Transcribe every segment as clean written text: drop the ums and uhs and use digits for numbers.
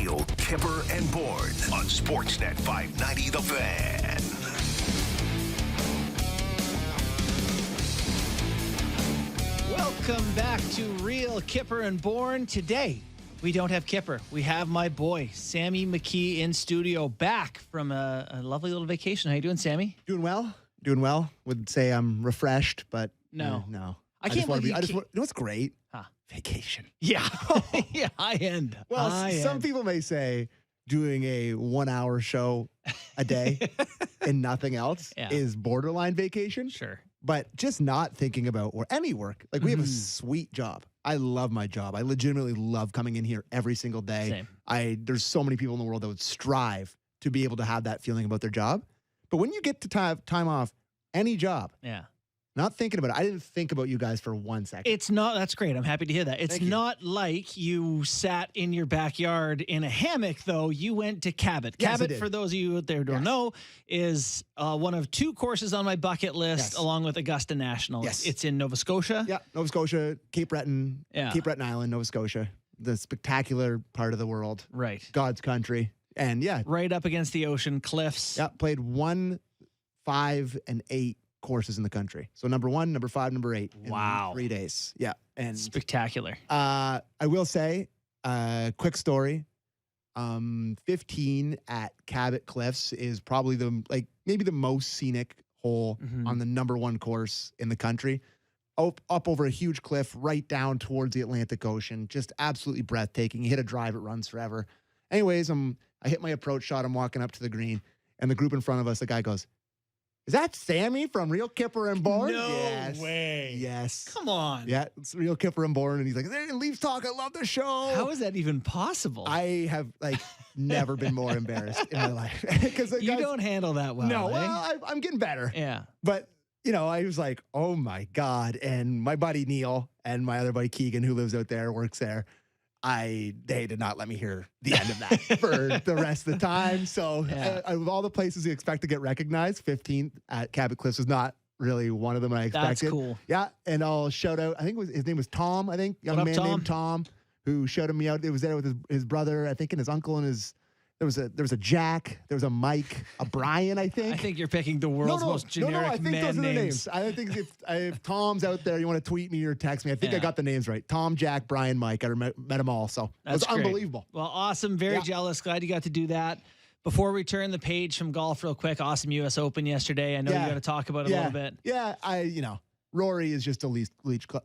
Real Kyper and Bourne on Sportsnet 590 The Fan. Welcome back to Real Kyper and Bourne. Today, we don't have Kyper. We have my boy, Sammy McKee, in studio, back from a lovely little vacation. How you doing, Sammy? Doing well. Doing well. Would say I'm refreshed, but No. no. I can't believe you know what's great? Huh. Vacation. Yeah. Yeah, high end. Well, High some end. people may say doing a 1 hour show a day and nothing else Yeah. is borderline vacation. Sure. But just not thinking about or any work. Like we have a sweet job. I love my job. I legitimately love coming in here every single day. Same. There's so many people in the world that would strive to be able to have that feeling about their job. But when you get to time off any job, Yeah. not thinking about it. I didn't think about you guys for 1 second. It's not, that's great. I'm happy to hear that. It's Thank you. not like you sat in your backyard in a hammock, though. You went to Cabot. Yes, I Cabot, did. for those of you out there who don't Yes. know, is one of two courses on my bucket list, Yes. along with Augusta National. Yes. It's in Nova Scotia. Yeah, Nova Scotia, Cape Breton, Yeah. Cape Breton Island, Nova Scotia, the spectacular part of the world, Right. God's country. And yeah, Right up against the ocean, cliffs. yeah, played 1, 5, and 8 courses in the country. So number 1, number 5, number 8. in Wow. 3 days. Yeah. And Spectacular. I will say, quick story. 15 at Cabot Cliffs is probably maybe the most scenic hole on the number 1 course in the country. Up over a huge cliff, right down towards the Atlantic Ocean. Just absolutely breathtaking. You hit a drive, it runs forever. Anyways, I hit my approach shot. I'm walking up to the green, and the group in front of us, the guy goes, "Is that Sammy from Real Kyper and Bourne?" No Yes. way. Yes. Come on. Yeah, it's Real Kyper and Bourne. And he's like, "There, Leafs talk. I love the show." How is that even possible? I have never been more embarrassed in my life. Because you don't handle that well. No, eh? well, I'm getting better. Yeah. But, I was like, oh my God. And my buddy Neil and my other buddy Keegan, who lives out there, works there. They did not let me hear the end of that for the rest of the time. So Yeah. of all the places you expect to get recognized, 15th at Cabot Cliffs was not really one of them I expected. That's cool. Yeah. And I'll shout out, I think his name was Tom, young up, man Tom? named Tom, who shouted me out. It was there with his brother, I think, and his uncle and there was a Jack, there was a Mike, a Brian, I think. I think you're picking the world's most generic I think man those are the names. names. I think if Tom's out there, you want to tweet me or text me. I think I Yeah. got the names right. Tom, Jack, Brian, Mike. I met them all. So it was That's great. unbelievable. Well, awesome. Very Yeah. jealous. Glad you got to do that. Before we turn the page from golf real quick, awesome U.S. Open yesterday. I know you got to talk about it a little bit. Yeah, Rory is just the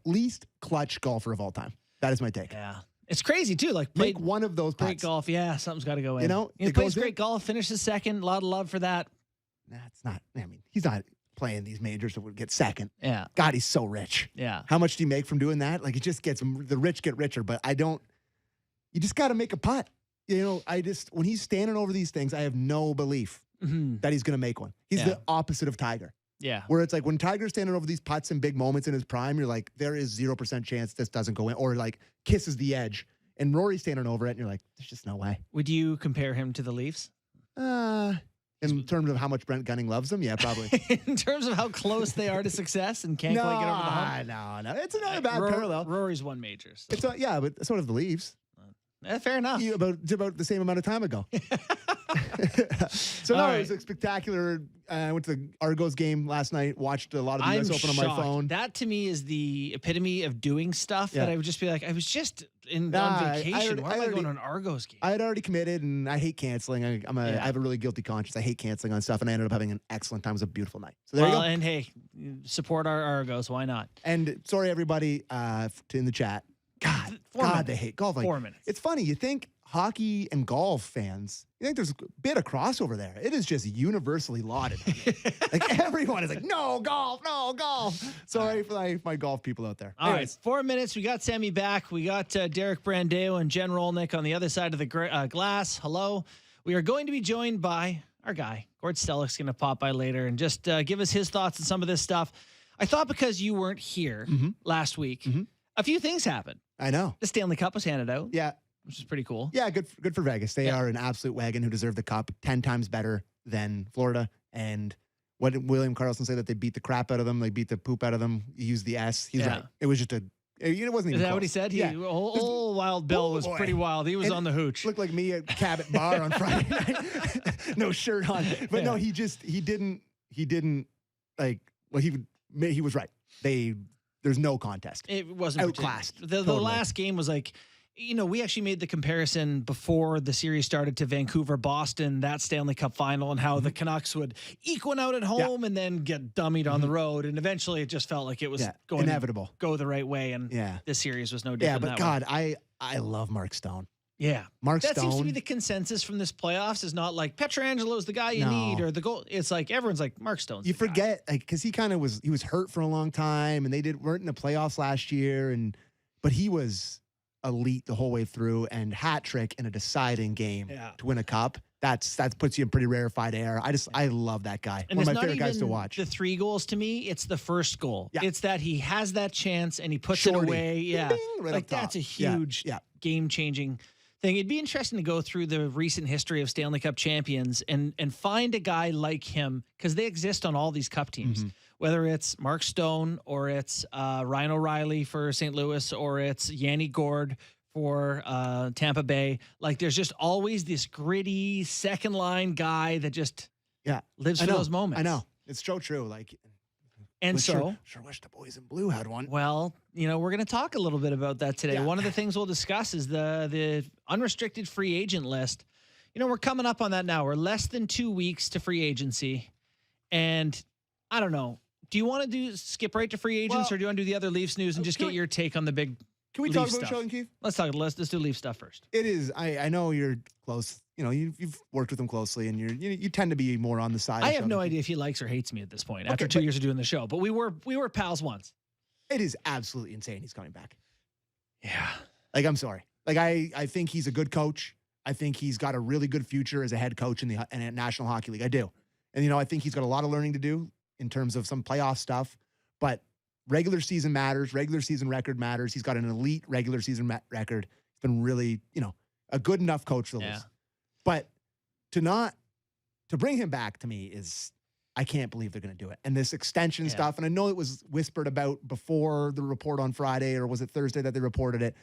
least clutch golfer of all time. That is my take. Yeah. It's crazy, too. Like, Make played one of those great putts. golf. Yeah, something's got to go in. It He plays goes in. great golf, finishes second. A lot of love for that. It's not. I mean, he's not playing these majors that would get second. Yeah. God, he's so rich. Yeah. How much do you make from doing that? Like, it just gets the rich get richer. But you just got to make a putt. When he's standing over these things, I have no belief that he's going to make one. He's the opposite of Tiger. Yeah. Where it's like when Tiger's standing over these putts in big moments in his prime, you're like, there is 0% chance this doesn't go in, or like kisses the edge. And Rory's standing over it, and you're like, there's just no way. Would you compare him to the Leafs? In terms of how much Brent Gunning loves them, yeah, probably. In terms of how close they are to success and can't quite get over the hump? No. It's not a bad parallel. Rory's won majors. So. It's but so have the Leafs. Fair enough. About the same amount of time ago. So no, All it was a spectacular. I went to the Argos game last night. Watched a lot of the US Open on my phone. That to me is the epitome of doing stuff that I would just be like, I was just on vacation. Why am I going to an Argos game? I had already committed, and I hate canceling. I have a really guilty conscience. I hate canceling on stuff, and I ended up having an excellent time. It was a beautiful night. So there you go. And hey, support our Argos. Why not? And sorry, everybody in the chat. God, they hate golf. 4 minutes. It's funny. You think hockey and golf fans, you think there's a bit of crossover there. It is just universally lauded. Like everyone is like, no golf. Sorry for my golf people out there. All right, 4 minutes. We got Sammy back. We got Derek Brandeo and Jen Rolnick on the other side of the glass. Hello. We are going to be joined by our guy, Gord Stellick's going to pop by later and just give us his thoughts on some of this stuff. I thought because you weren't here last week, a few things happened. I know. The Stanley Cup was handed out. Yeah. Which is pretty cool. Yeah, good for Vegas. They are an absolute wagon who deserve the cup 10 times better than Florida. And what did William Karlsson say, that they beat the crap out of them? They beat the poop out of them. He used the S. He's right. It was just It wasn't even Is that close. what he said? Yeah. Old Wild Bill Oh, was boy. pretty wild. He was And on the hooch. Looked like me at Cabot Bar on Friday night. No shirt on. But no, he didn't like, well, he was right. There's no contest. It wasn't Outclassed. The Totally. last game was like, we actually made the comparison before the series started to Vancouver, Boston, that Stanley Cup final, and how the Canucks would eke one out at home and then get dummied on the road. And eventually it just felt like it was going inevitable. to go the right way. And this series was no Yeah, different. but God, I love Mark Stone. Yeah. Mark That Stone. seems to be the consensus from this playoffs is not like Petrangelo's the guy you need or the goal. It's like everyone's like Mark Stone's You the guy. forget, like, because he kind of was hurt for a long time, and they weren't in the playoffs last year, but he was elite the whole way through, and hat trick in a deciding game to win a cup. That puts you in pretty rarefied air. I love that guy. And One of it's my not favorite guys to even watch. the 3 goals to me. It's the first goal. Yeah. It's that he has that chance and he puts Shorty. it away. Yeah. Bing, right like up top. that's a huge game-changing thing. It'd be interesting to go through the recent history of Stanley Cup champions and find a guy like him, because they exist on all these cup teams. Whether it's Mark Stone or it's Ryan O'Reilly for St. Louis or it's Yanni Gourde for Tampa Bay. Like, there's just always this gritty second line guy that just lives for those moments. I know. It's so true. Like, And so, sure wish the boys in blue had one. well, we're going to talk a little bit about that today. Yeah. One of the things we'll discuss is the unrestricted free agent list. We're coming up on that now. We're less than 2 weeks to free agency. And I don't know. Do you want to skip right to free agents, or do you want to do the other Leafs news and just get your take on the big Can we Leaf talk about stuff? Sheldon Keefe? Let's do Leaf stuff first. It is. I know you're close. You've worked with him closely, and you tend to be more on the side. I of have no Sheldon idea if he likes or hates me at this point after Okay, 2 but- years of doing the show, but we were pals once. Keefe. It is absolutely insane. He's coming back. Yeah. Like, I'm sorry. Like, I think he's a good coach. I think he's got a really good future as a head coach in the National Hockey League. I do. And, I think he's got a lot of learning to do in terms of some playoff stuff. But regular season matters. Regular season record matters. He's got an elite regular season record. He's been really, a good enough coach for the Leafs. But to bring him back to me is, I can't believe they're going to do it. And this extension stuff, and I know it was whispered about before the report on Friday, or was it Thursday that they reported it?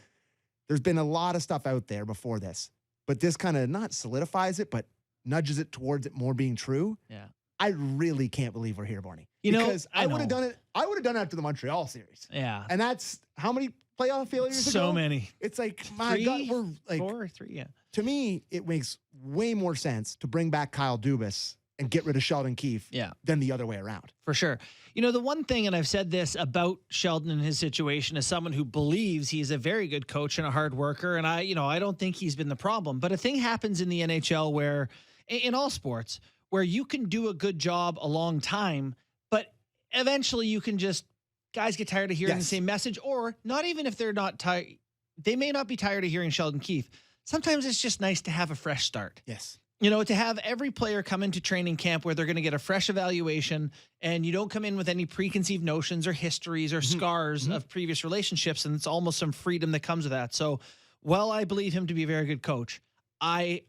There's been a lot of stuff out there before this, but this kind of not solidifies it, but nudges it towards it more being true. Yeah. I really can't believe we're here, Barney. You know, Because I I would have know. done it. I would have done it after the Montreal series. Yeah. And that's how many playoff failures ago? So many. It's like, my God, we're like, 4 or 3, yeah. to me, it makes way more sense to bring back Kyle Dubas and get rid of Sheldon Keefe than the other way around. For sure. The one thing, and I've said this about Sheldon and his situation, as someone who believes he's a very good coach and a hard worker, and I don't think he's been the problem. But a thing happens in the NHL where, in all sports, where you can do a good job a long time, but eventually you can just, guys get tired of hearing the same message, or not even if they're not tired, they may not be tired of hearing Sheldon Keefe. Sometimes it's just nice to have a fresh start. Yes. To have every player come into training camp where they're going to get a fresh evaluation, and you don't come in with any preconceived notions or histories or scars of previous relationships. And it's almost some freedom that comes with that. So while I believe him to be a very good coach, I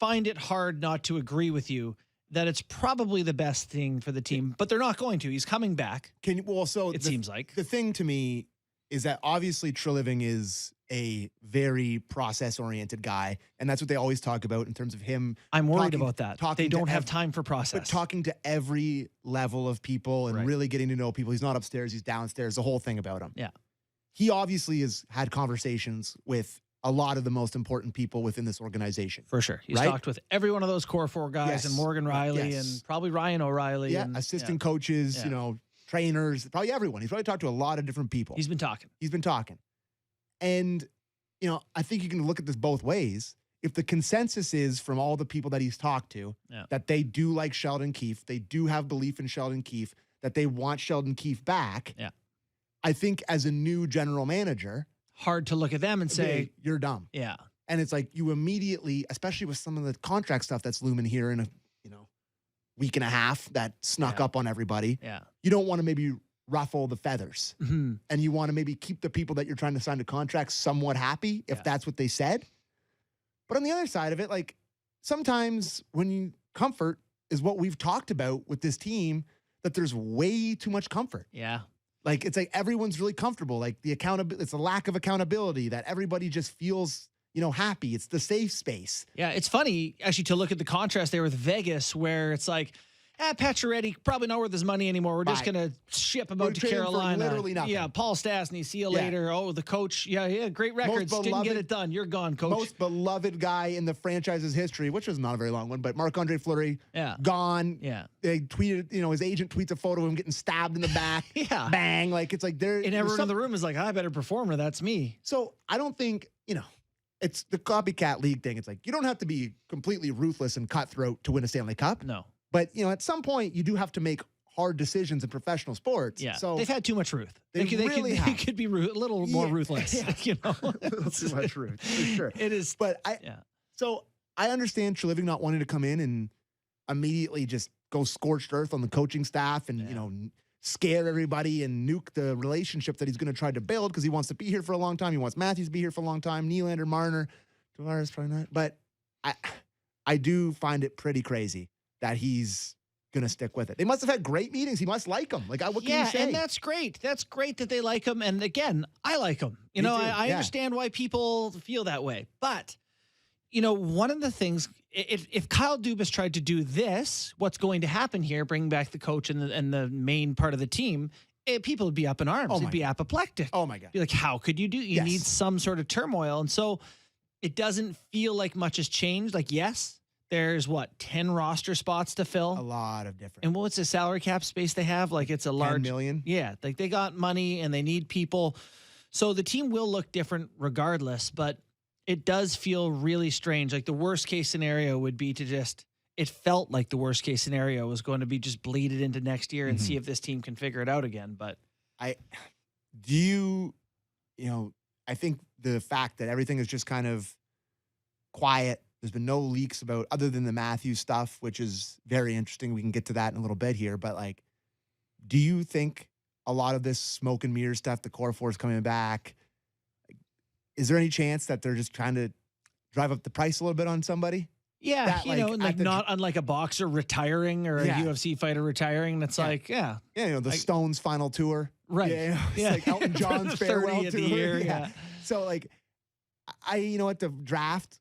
find it hard not to agree with you that it's probably the best thing for the team, but they're not going to. He's coming back. It seems like the thing to me is that obviously Treliving is a very process-oriented guy, and that's what they always talk about in terms of him. I'm worried about that. They to don't have time for process. But talking to every level of people and really getting to know people. He's not upstairs, he's downstairs, the whole thing about him. Yeah. He obviously has had conversations with a lot of the most important people within this organization. For sure. He's talked with every one of those core 4 guys, and Morgan Riley and probably Ryan O'Reilly. Yeah, and assistant coaches, trainers, probably everyone. He's probably talked to a lot of different people. He's been talking. And, I think you can look at this both ways. If the consensus is from all the people that he's talked to that they do like Sheldon Keefe, they do have belief in Sheldon Keefe, that they want Sheldon Keefe back. Yeah. I think as a new general manager, hard to look at them and say, you're dumb. Yeah. And it's like you immediately, especially with some of the contract stuff that's looming here in a week and a half that snuck up on everybody. Yeah. You don't want to maybe ruffle the feathers. Mm-hmm. And you want to maybe keep the people that you're trying to sign to contracts somewhat happy if that's what they said. But on the other side of it, like sometimes comfort is what we've talked about with this team, that there's way too much comfort. Yeah. Like, it's like everyone's really comfortable. Like it's a lack of accountability that everybody just feels, happy. It's the safe space. Yeah, it's funny actually to look at the contrast there with Vegas, where it's like, Pacioretty probably not worth his money anymore. We're just gonna ship him out to Carolina. Literally nothing. Yeah, Paul Stastny, see you later. Oh, the coach, great records, didn't get it done. You're gone, coach. Most beloved guy in the franchise's history, which was not a very long one, but Marc-Andre Fleury, gone. Yeah, they tweeted, his agent tweets a photo of him getting stabbed in the back. Yeah, bang. Like, it's like and everyone in the room is like, I better performer. That's me. So I don't think it's the copycat league thing. It's like you don't have to be completely ruthless and cutthroat to win a Stanley Cup. No. But, at some point, you do have to make hard decisions in professional sports. Yeah. So they've had too much Ruth. They could be a little more ruthless. Yeah. A little too much Ruth, for sure. It is. But So I understand Treliving not wanting to come in and immediately just go scorched earth on the coaching staff and, scare everybody and nuke the relationship that he's going to try to build because he wants to be here for a long time. He wants Matthews to be here for a long time. Nylander, Marner, Tavares probably not. But I do find it pretty crazy that he's going to stick with it. They must have had great meetings. He must like them. Like, what can you say? And that's great. That's great that they like him. And again, I like him. I understand why people feel that way. But, one of the things, if Kyle Dubas tried to do this, what's going to happen here, bring back the coach and the main part of the team, people would be up in arms. It'd be apoplectic. Oh, my God. Be like, how could you do? You need some sort of turmoil. And so it doesn't feel like much has changed. Like, yes. There's 10 roster spots to fill. A lot of different. And what's the salary cap space they have? Like it's a large 10 million. Yeah. Like they got money and they need people. So the team will look different regardless, but it does feel really strange. Like the worst case scenario would be it felt like the worst case scenario was going to be just bleed it into next year and see if this team can figure it out again. But I think the fact that everything is just kind of quiet. There's been no leaks other than the Matthews stuff, which is very interesting. We can get to that in a little bit here. But, do you think a lot of this smoke and mirror stuff, the core force coming back, is there any chance that they're just trying to drive up the price a little bit on somebody? Yeah, not unlike a boxer retiring or a UFC fighter retiring. That's the Stones final tour. Right. It's like Elton John's farewell tour. The year, yeah. So, at the draft,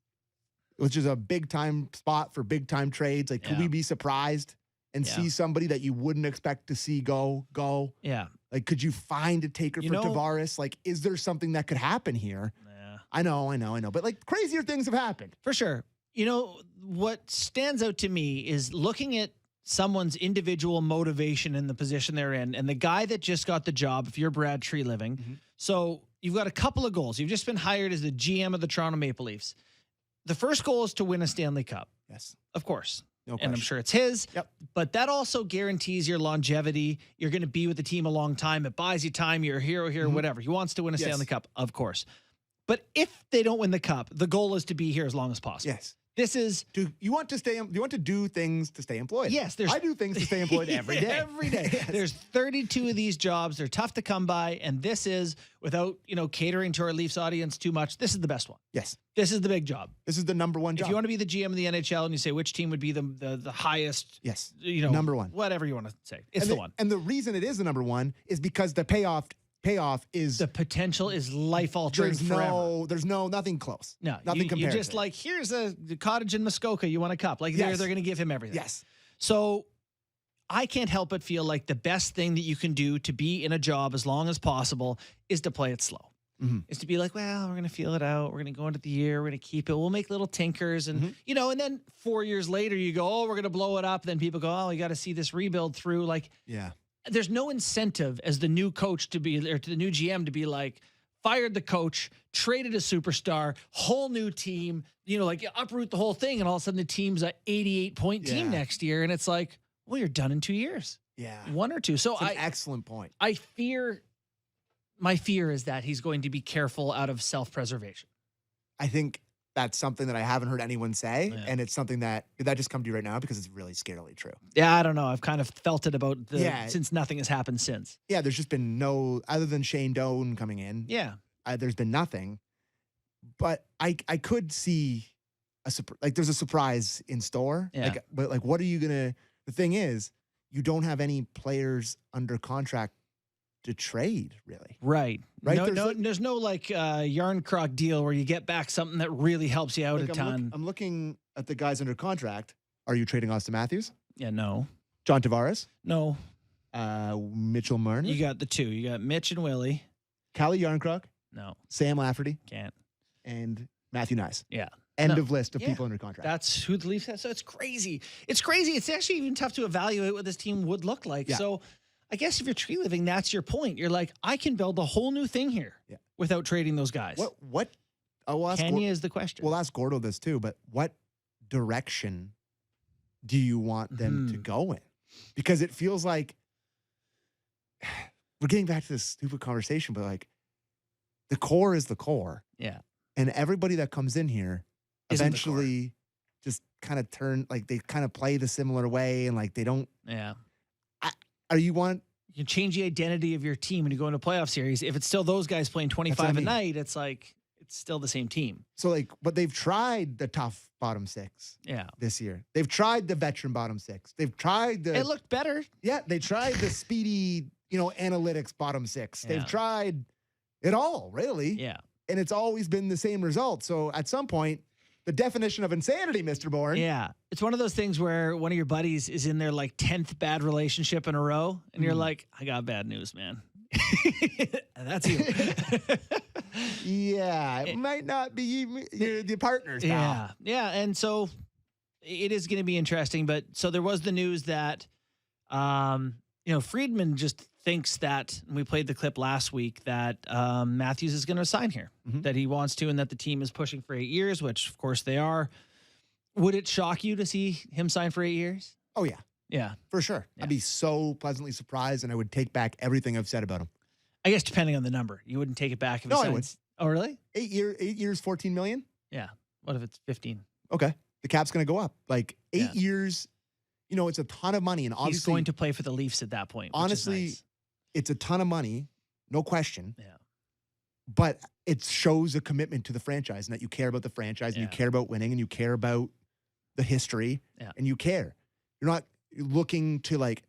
which is a big time spot for big time trades. Like, could we be surprised and see somebody that you wouldn't expect to see go? Yeah. Like, could you find a taker for Tavares? Like, is there something that could happen here? Yeah. I know. But crazier things have happened. For sure. What stands out to me is looking at someone's individual motivation in the position they're in. And the guy that just got the job, if you're Brad Treliving, so you've got a couple of goals. You've just been hired as the GM of the Toronto Maple Leafs. The first goal is to win a Stanley Cup. Yes. Of course. No question. And I'm sure it's his. Yep. But that also guarantees your longevity. You're going to be with the team a long time. It buys you time. You're a hero here, whatever. He wants to win a Stanley Cup, of course. But if they don't win the cup, the goal is to be here as long as possible. Yes. This is. Do you want to do things to stay employed? Yes. I do things to stay employed every day. Every day. Yes. There's 32 of these jobs. They're tough to come by. And this is, without, catering to our Leafs audience too much, this is the best one. Yes. This is the big job. This is the number one job. If you want to be the GM of the NHL and you say which team would be the highest. Yes. Number one. Whatever you want to say. It's the one. And the reason it is the number one is because the payoff is the potential is life altering forever. There's nothing close. No, nothing compared. You just here's the cottage in Muskoka. You want a cup? They're going to give him everything. Yes. So I can't help but feel like the best thing that you can do to be in a job as long as possible is to play it slow. Is to be like, well, we're going to feel it out. We're going to go into the year. We're going to keep it. We'll make little tinkers. And, and then 4 years later, you go, oh, we're going to blow it up. Then people go, oh, you got to see this rebuild through. There's no incentive as the new coach to the new GM to be like, fired the coach, traded a superstar, whole new team, uproot the whole thing. And all of a sudden the team's a 88-point team next year. And it's like, well, you're done in 2 years. Yeah. 1 or 2. So That's an excellent point. My fear is that he's going to be careful out of self-preservation. I think that's something that I haven't heard anyone say. Yeah. And it's something that just come to you right now because it's really scarily true. Yeah, I don't know. I've kind of felt it about since nothing has happened since. Yeah, there's just been no, other than Shane Doan coming in. Yeah. There's been nothing. But I could see there's a surprise in store. Yeah. What are you going to, the thing is, you don't have any players under contract to trade, really. Right. Right, There's no like yarn croc deal where you get back something that really helps you out Like, a ton. I'm looking at the guys under contract. Are you trading Austin Matthews? Yeah, no. John Tavares? No. Mitchell Marner? You got the two. You got Mitch and Willie. Callie Yarncroc? No. Sam Lafferty? Can't. And Matthew Nice. Yeah. End of list of people under contract. That's who the Leafs have. So it's crazy. It's crazy. It's actually even tough to evaluate what this team would look like. Yeah. So I guess if you're tree living, that's your point. You're like, I can build a whole new thing here without trading those guys. What? I'll ask Kenya is the question. We'll ask Gordo this too, but what direction do you want them to go in? Because it feels like we're getting back to this stupid conversation, but like the core is the core. Yeah. And everybody that comes in here eventually just kind of they kind of play the similar way and like they don't. Yeah. You can change the identity of your team when you go into a playoff series. If it's still those guys playing 25 a night, it's like it's still the same team. So like, but they've tried the tough bottom six. Yeah. This year. They've tried the veteran bottom six. They've tried It looked better. Yeah, they tried the speedy, analytics bottom six. Yeah. They've tried it all, really. Yeah. And it's always been the same result. So at some point, the definition of insanity, Mr. Bourne. Yeah. It's one of those things where one of your buddies is in their like 10th bad relationship in a row. And you're like, I got bad news, man. That's you. Yeah. It might not be the partners now. Yeah. And so it is going to be interesting. But so there was the news that, Friedman just thinks that, and we played the clip last week, that Matthews is going to sign here, that he wants to, and that the team is pushing for 8 years, which of course they are. Would it shock you to see him sign for 8 years? Oh, yeah. Yeah. For sure. Yeah. I'd be so pleasantly surprised, and I would take back everything I've said about him. I guess depending on the number. You wouldn't take it back if he signs. I would. Oh, really? 8 years, 14 million? Yeah. What if it's 15? Okay. The cap's going to go up. Like 8 years, it's a ton of money. And obviously, he's going to play for the Leafs at that point. Honestly, which is nice. It's a ton of money, no question. Yeah. But it shows a commitment to the franchise and that you care about the franchise and you care about winning and you care about the history and you care. You're not looking to like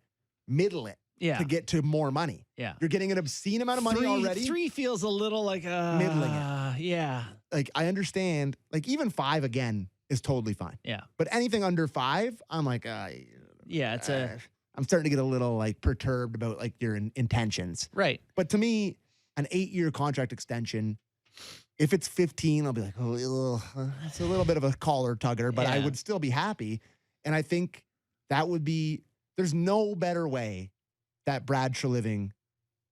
middle it to get to more money. Yeah. You're getting an obscene amount of money already. 3 feels a little like middling it. Yeah. Like I understand, like even 5 again is totally fine. Yeah. But anything under 5, I'm like, I'm starting to get a little like perturbed about like your intentions. Right. But to me, an 8-year contract extension, if it's 15, I'll be like, it's a little bit of a collar tugger, but I would still be happy. And I think that would be, there's no better way that Brad Treliving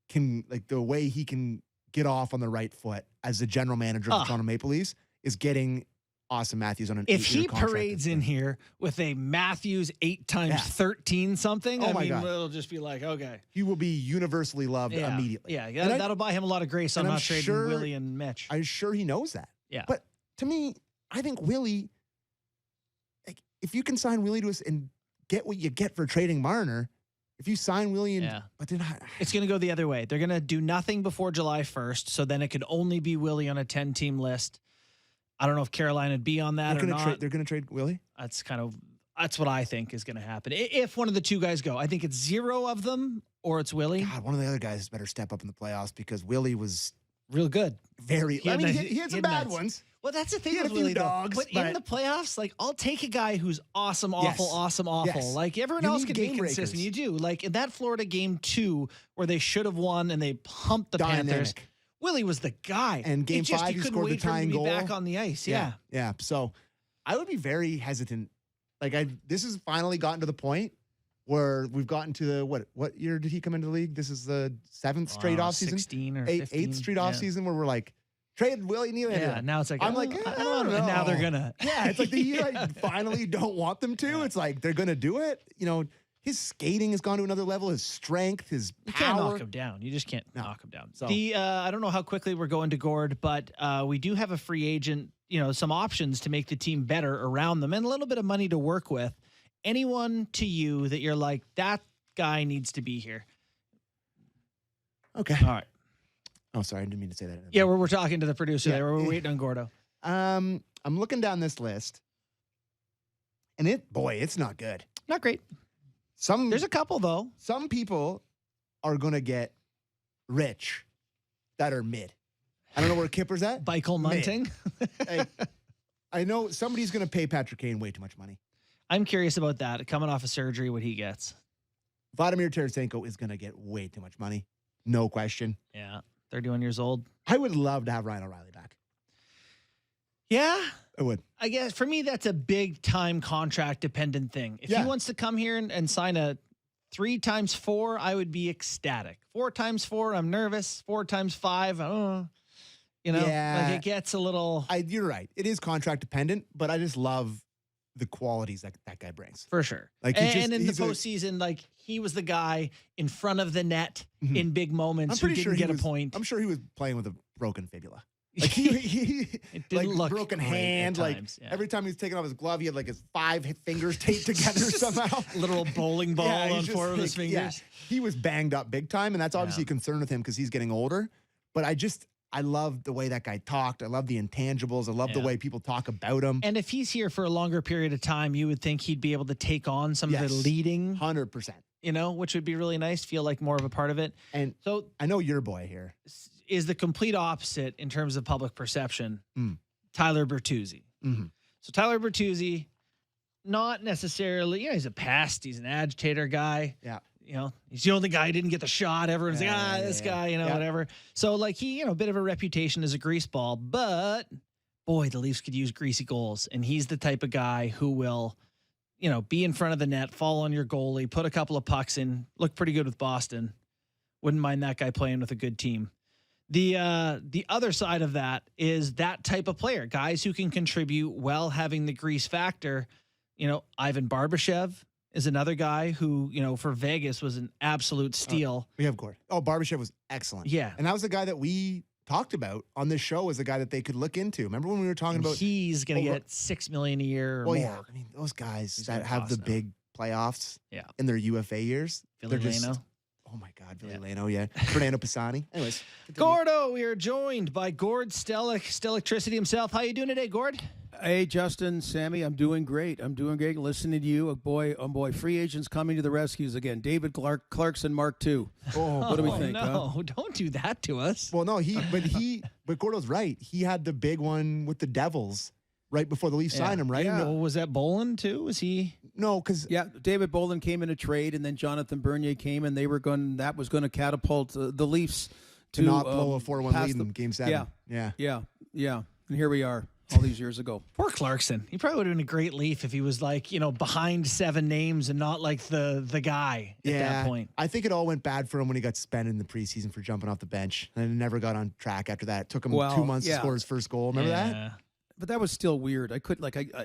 can, like the way he can get off on the right foot as the general manager of the Toronto Maple Leafs is getting Austin Matthews on an 8-year contract. If he parades in here with a Matthews 8 times 13 something, God. It'll just be like, okay. He will be universally loved immediately. Yeah, that'll buy him a lot of grace on not trading Willie and Mitch. I'm sure he knows that. Yeah. But to me, I think Willie, like, if you can sign Willie to us and get what you get for trading Marner, if you sign Willie and but then it's going to go the other way. They're going to do nothing before July 1st, so then it could only be Willie on a 10-team list. I don't know if Carolina would be on that or not. They're going to trade Willie? That's what I think is going to happen. If one of the two guys go, I think it's 0 of them or it's Willie. God, one of the other guys better step up in the playoffs because Willie was real good. He had some bad ones. Well, that's the thing with Willie, dogs, but in the playoffs, like I'll take a guy who's awesome, awful, awesome, awful. Yes. Like everyone You else need can be game consistent. breakers. You do. Like in that Florida game 2 where they should have won and they pumped the Panthers. Willie was the guy. And game 5, he scored the tying goal. Back on the ice. Yeah. So I would be very hesitant. Like this has finally gotten to the point where we've gotten to the what year did he come into the league? This is the 7th straight offseason. 16 or 15. 8th straight offseason where we're like, traded Willie Nylander. Yeah, now it's like, I'm like, I don't know. And now they're gonna. Yeah, it's like the year I finally don't want them to. It's like they're gonna do it. His skating has gone to another level. His strength, his power. You can't knock him down. You just can't knock him down. So I don't know how quickly we're going to Gord, but we do have a free agent. Some options to make the team better around them, and a little bit of money to work with. Anyone to you that you're like, that guy needs to be here? Okay. All right. Oh, sorry, I didn't mean to say that. Yeah, we're talking to the producer there. We're waiting on Gordo. I'm looking down this list, and it's not good. Not great. There's a couple though. Some people are gonna get rich that are mid. I don't know where Kyper's at. Michael Munting. I know somebody's going to pay Patrick Kane way too much money. I'm curious about that. Coming off of surgery, what he gets. Vladimir Tarasenko is going to get way too much money. No question. Yeah. 31 years old. I would love to have Ryan O'Reilly back. Yeah. I would. I guess for me, that's a big time contract dependent thing. If he wants to come here and sign a 3 times 4, I would be ecstatic. 4 times 4, I'm nervous. 4 times 5, like it gets a little. You're right. It is contract dependent, but I just love the qualities that guy brings. For sure. Like and in the postseason, like he was the guy in front of the net in big moments who didn't get a point. I'm sure he was playing with a broken fibula. Like he it didn't like look broken great hand. at Like times, every time he was taking off his glove, he had like his 5 fingers taped together somehow. Literal bowling ball on 4 of his fingers. Yeah, he was banged up big time, and that's obviously a concern with him because he's getting older. But I love the way that guy talked. I love the intangibles. I love the way people talk about him. And if he's here for a longer period of time, you would think he'd be able to take on some of the leading. 100%. Which would be really nice. Feel like more of a part of it. And so I know your boy here is the complete opposite in terms of public perception. Tyler Bertuzzi. So Tyler Bertuzzi, not necessarily, he's a pest. He's an agitator guy. Yeah. He's the only guy who didn't get the shot. Everyone's like, this guy, whatever. So like he, a bit of a reputation as a greaseball, but boy, the Leafs could use greasy goals. And he's the type of guy who will, be in front of the net, fall on your goalie, put a couple of pucks in, look pretty good with Boston. Wouldn't mind that guy playing with a good team. The other side of that is that type of player, guys who can contribute while having the grease factor. Ivan Barbashev is another guy who, for Vegas was an absolute steal. We have Gord. Oh, Barbashev was excellent. Yeah. And that was the guy that we talked about on this show as a guy that they could look into. Remember when we were talking about he's going to get $6 million a year or more. Yeah. I mean, those guys that have the big playoffs in their UFA years. Billy Leno. Oh my God, Billy Leno, Fernando Pisani. Anyways. Gordo, we are joined by Gord Stellelectricity himself. How you doing today, Gord? Hey, Justin, Sammy, I'm doing great. Listening to you. Oh boy, free agents coming to the rescues again. David Clarkson, Mark II. What do we think? No, don't do that to us. Well, no, but Gordo's right. He had the big one with the Devils right before the Leafs signed him, right? Yeah. No, was that Bolin too? Was he? No, because David Bolin came in a trade, and then Jonathan Bernier came, and that was going to catapult the Leafs to not blow a 4-1 lead in Game 7. Yeah. And here we are. All these years ago. Poor Clarkson. He probably would have been a great Leaf if he was like, behind 7 names and not like the guy at that point. I think it all went bad for him when he got suspended in the preseason for jumping off the bench and then never got on track after that. It took him 2 months to score his first goal. Remember that? But that was still weird.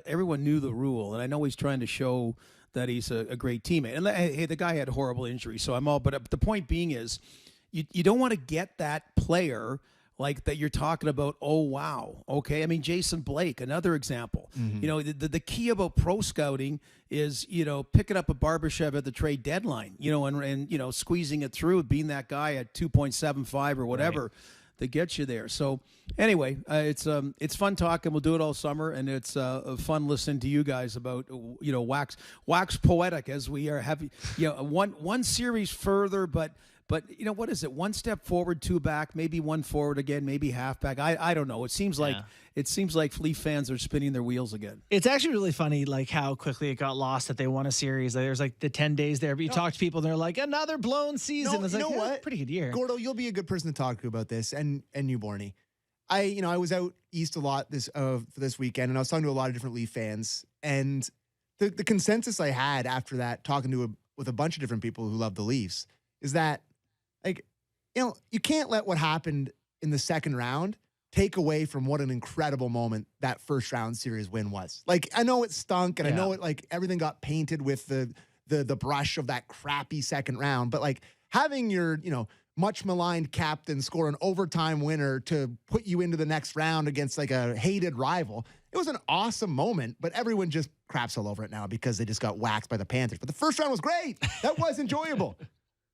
Everyone knew the rule, and I know he's trying to show that he's a great teammate. And hey, the guy had horrible injuries, so but the point being is you don't want to get that player like that you're talking about. Oh, wow. Okay. I mean, Jason Blake, another example. The key about pro scouting is, picking up a Barbashev at the trade deadline, and squeezing it through, being that guy at 2.75 or whatever that gets you there. So anyway, it's fun talking. We'll do it all summer, and it's fun listening to you guys about, wax poetic as we are having, one series further, but what is it? 1 step forward, 2 back, maybe 1 forward again, maybe half back. I don't know. It seems like Leaf fans are spinning their wheels again. It's actually really funny, like how quickly it got lost that they won a series. There's like the 10 days there, but you talk to people and they're like, another blown season. It's like, what? Pretty good year. Gordo, you'll be a good person to talk to about this, and you, Bourne. I was out east a lot for this weekend, and I was talking to a lot of different Leaf fans, and the consensus I had after that, talking with a bunch of different people who love the Leafs, is that you can't let what happened in the second round take away from what an incredible moment that first round series win was. Like, I know it stunk, and I know it everything got painted with the brush of that crappy second round, but having your much maligned captain score an overtime winner to put you into the next round against a hated rival, it was an awesome moment. But everyone just craps all over it now because they just got waxed by the Panthers. But the first round was great. That was enjoyable.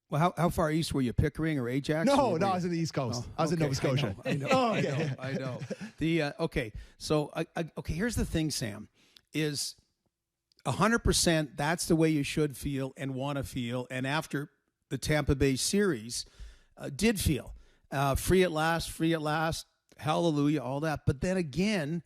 Well, how far east were you? Pickering or Ajax? No, I was in the East Coast. I was in Nova Scotia. I know. I know. So here's the thing, Sam, is 100%. That's the way you should feel and want to feel. And after the Tampa Bay series, did feel free at last, hallelujah, all that. But then again,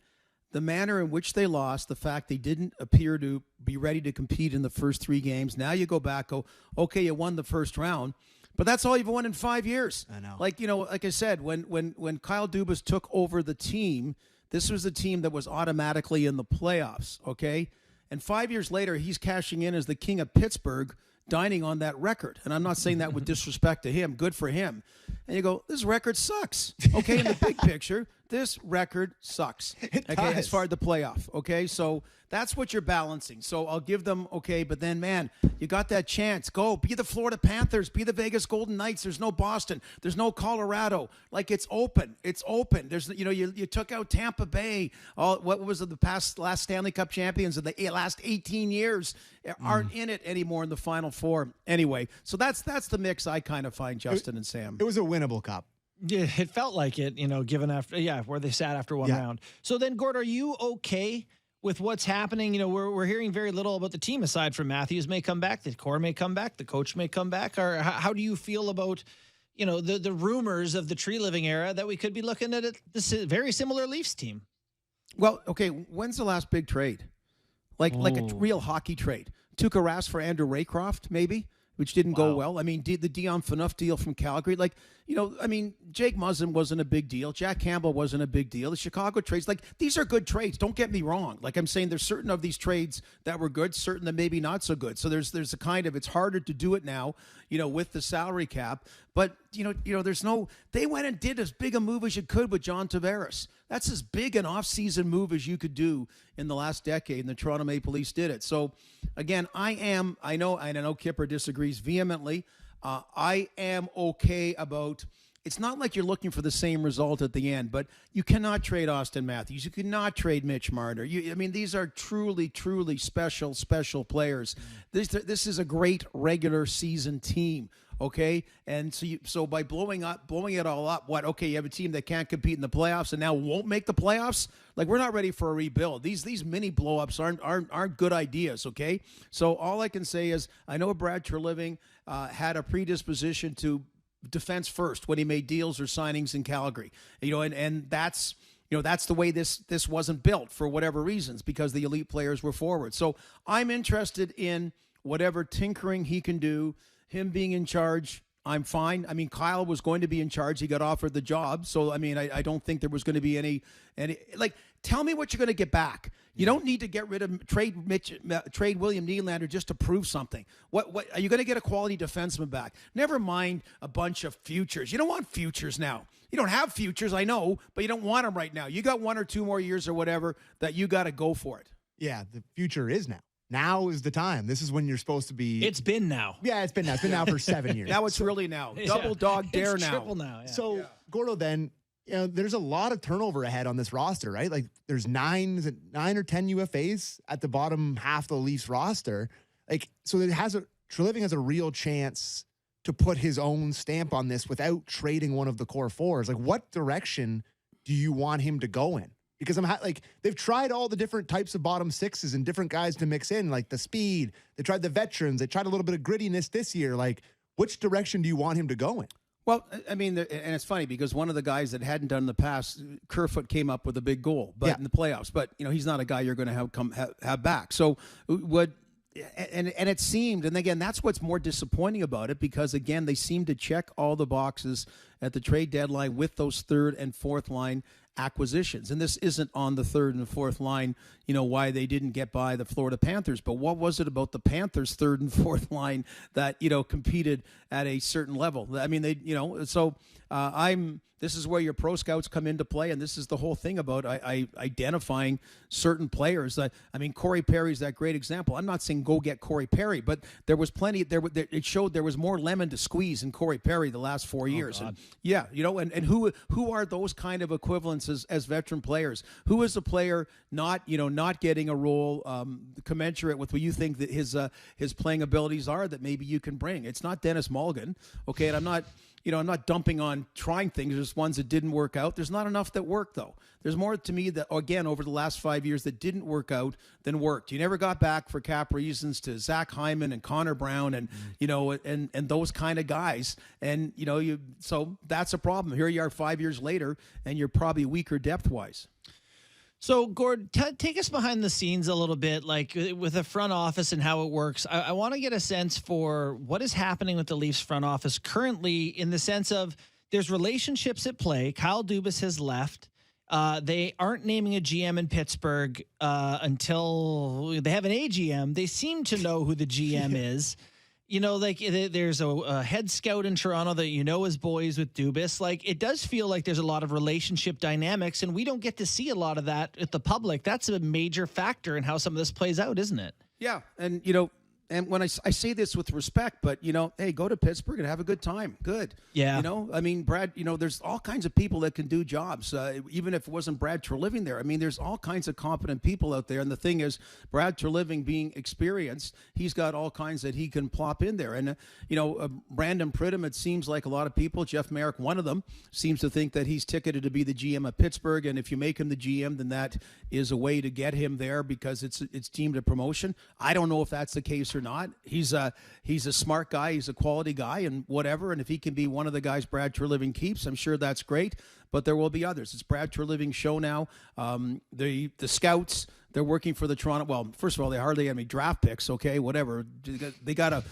the manner in which they lost, the fact they didn't appear to be ready to compete in the first 3 games. Now you go back, okay, you won the first round, but that's all you've won in 5 years. I know. Like I said, when Kyle Dubas took over the team, this was a team that was automatically in the playoffs, okay? And 5 years later, he's cashing in as the king of Pittsburgh, dining on that record. And I'm not saying that with disrespect to him. Good for him. And you go, this record sucks. Okay, in the big picture, this record sucks. It okay, does. as far as the playoff. Okay, so that's what you're balancing. So I'll give them, okay, but then, man, you got that chance. Go. Be the Florida Panthers. Be the Vegas Golden Knights. There's no Boston. There's no Colorado. Like, it's open. It's open. There's, you took out Tampa Bay. What was it, last Stanley Cup champions of the last 18 years aren't in it anymore in the Final Four. Anyway, so that's the mix I kind of find, Justin and Sam. It was a winnable cup. Yeah, it felt like it, given where they sat after one round. So then, Gord, are you okay with what's happening? We're hearing very little about the team aside from Matthews may come back, the core may come back, the coach may come back. Or how do you feel about, the rumors of the tree living era that we could be looking at this very similar Leafs team? Well, okay, when's the last big trade? Like a real hockey trade? Tuukka Rask for Andrew Raycroft, maybe? Which didn't go well. I mean, the Dion Phaneuf deal from Calgary, Jake Muzzin wasn't a big deal. Jack Campbell wasn't a big deal. The Chicago trades, these are good trades. Don't get me wrong. Like I'm saying, there's certain of these trades that were good, certain that maybe not so good. So there's a kind of, it's harder to do it now, with the salary cap. But, they went and did as big a move as you could with John Tavares. That's as big an off-season move as you could do in the last decade, and the Toronto Maple Leafs did it. So, again, I know Kyper disagrees vehemently. I am okay about, it's not like you're looking for the same result at the end, but you cannot trade Austin Matthews. You cannot trade Mitch Marner. These are truly, truly special players. This is a great regular season team. Okay, and so by blowing it all up, you have a team that can't compete in the playoffs and now won't make the playoffs. Like, we're not ready for a rebuild. These mini blowups aren't good ideas. Okay, so all I can say is I know Brad Treliving had a predisposition to defense first when he made deals or signings in Calgary. And that's the way this wasn't built for whatever reasons, because the elite players were forward. So I'm interested in whatever tinkering he can do. Him being in charge, I'm fine. I mean, Kyle was going to be in charge. He got offered the job. So, I don't think there was going to be any tell me what you're going to get back. You don't need to get rid of trade William Nylander just to prove something. What are you going to get a quality defenseman back? Never mind a bunch of futures. You don't want futures now. You don't have futures, I know, but you don't want them right now. You got 1 or 2 more years or whatever that you got to go for it. Yeah, the future is now. Now is the time. This is when you're supposed to be. It's been now. Yeah, it's been now. It's been now for 7 years. Now it's really now. Double dog dare it's now. Triple now. Yeah. So, Gordo, then, there's a lot of turnover ahead on this roster, right? Like, there's 9 or 10 UFAs at the bottom half of the Leafs roster. Like, so Treliving has a real chance to put his own stamp on this without trading one of the core fours. Like, what direction do you want him to go in? Because they've tried all the different types of bottom sixes and different guys to mix in, like the speed. They tried the veterans. They tried a little bit of grittiness this year. Like, which direction do you want him to go in? Well, and it's funny because one of the guys that hadn't done in the past, Kerfoot, came up with a big goal, but in the playoffs. But he's not a guy you're going to have back. So and it seemed, and again, that's what's more disappointing about it, because again, they seem to check all the boxes at the trade deadline with those third and fourth line acquisitions. And this isn't on the third and fourth line, why they didn't get by the Florida Panthers. But what was it about the Panthers' third and fourth line that, competed at a certain level? I mean, this is where your pro scouts come into play, and this is the whole thing about identifying certain players. Corey Perry's that great example. I'm not saying go get Corey Perry, but there was plenty. It showed there was more lemon to squeeze in Corey Perry the last 4 years. God. And who are those kind of equivalents as veteran players? Who is a player not getting a role commensurate with what you think that his playing abilities are that maybe you can bring? It's not Dennis Mulligan, okay? And I'm not. I'm not dumping on trying things. There's ones that didn't work out. There's not enough that worked, though. There's more to me that, again, over the last 5 years that didn't work out than worked. You never got back for cap reasons to Zach Hyman and Connor Brown and, and those kind of guys. And, so that's a problem. Here you are 5 years later, and you're probably weaker depth-wise. So, Gord, take us behind the scenes a little bit, like with the front office and how it works. I want to get a sense for what is happening with the Leafs front office currently, in the sense of there's relationships at play. Kyle Dubas has left. They aren't naming a GM in Pittsburgh until they have an AGM. They seem to know who the GM is. There's a head scout in Toronto that is boys with Dubas. Like, it does feel like there's a lot of relationship dynamics, and we don't get to see a lot of that at the public. That's a major factor in how some of this plays out, isn't it? Yeah, and and when I say this with respect, but hey, go to Pittsburgh and have a good time. Good. Yeah. Brad, there's all kinds of people that can do jobs. Even if it wasn't Brad Treliving there, there's all kinds of competent people out there. And the thing is, Brad Treliving being experienced, he's got all kinds that he can plop in there. And, Brandon Pridham, it seems like a lot of people, Jeff Merrick, one of them, seems to think that he's ticketed to be the GM of Pittsburgh. And if you make him the GM, then that is a way to get him there because it's deemed a promotion. I don't know if that's the case or not. He's a smart guy. He's a quality guy and whatever. And if he can be one of the guys Brad Treliving keeps, I'm sure that's great. But there will be others. It's Brad Treliving's show now. The scouts, they're working for the Toronto. Well, first of all, they hardly have any draft picks. Okay, whatever. They gotta